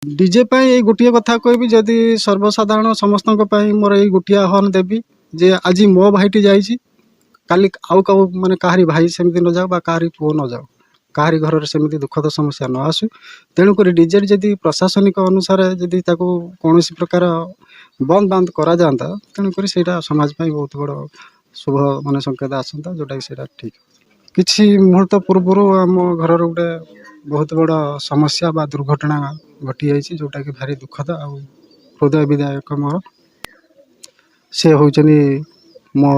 DJ गोटे कथा कहबी जदि सर्वसाधारण समस्त मोर यही गोटे आह्वान देवी जे आज मो भाईटी जाइए काली आउ का माने कहारी भाई सेमती न जाओ कहारी पुओ न जाओ कहारी घर सेमती दुखद समस्या न आसू तेणुक डीजे जदि प्रशासनिक अनुसार जदि कौन प्रकार बंद बांद करा जाता तेणुक समाज बहुत बड़ शुभ माने संकेत आसता जोटा कि ठीक किसी मुहूर्त पूर्व आम घर गोटे बहुत बड़ समस्या बा दुर्घटना घटी जाइए जोटा कि भारी दुखद आ हृदय विदायक मोर से होचनी मो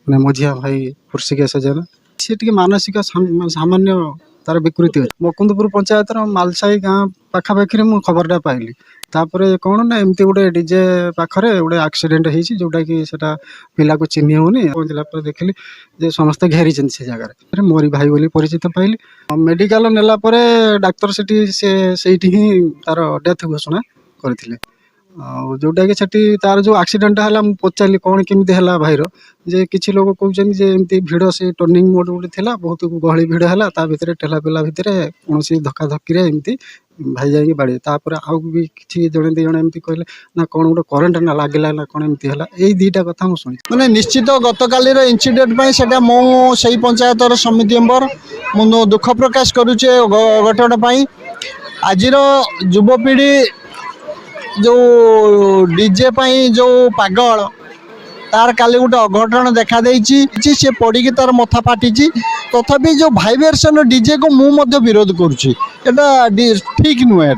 मझिया भाई पुरसिकेश जेना सी टी मानसिक सामान्य तार विकृति अच्छे मुकुंदपुर पंचायत मालसाई गाँ पाखापाखि मुझे खबरटा पाइली तापर कौन ना एमती गोटे डीजे पाखरे गोटे एक्सीडेंट होती जोटा कि सेटा पिला को चिन्ह होनी पहुँचला देखिली जे समस्ते घेरी से जगह मोरी भाई बोली परिचित पाइली मेडिकल नेला डाक्तर से ही तार डेथ घोषणा करथिले जोटा कि सेठी तार जो एक्सीडेंट है पचारि कौन केमी है भाईर जे किसी लोग कहते जे एमती भिड़ से टर्निंग मोड गोटे थी बहुत गहली भिड़ है भितर ठेला पेला भितर कौन धक्का धक्की एमती भाई जाइए बाड़ी तापर आउ भी किसी जड़े दी जड़े एमती कहले ना कौन गोटे करेन्ट ना लगे ना कौन एमती है यही दुईटा कथा मुझे मैंने निश्चित गत काली इनसीडेंट से मुझे पंचायतर समिति मेम्बर मुझे दुख प्रकाश करुचे घटना आज युवपीढ़ी जो डीजे जो पागल तार काली गोटे अघटन देखा सी पड़ी तार मथा फाटी तथापि जो भाइब्रेशन डीजे को मुझे विरोध करुँची ठीक नुहे।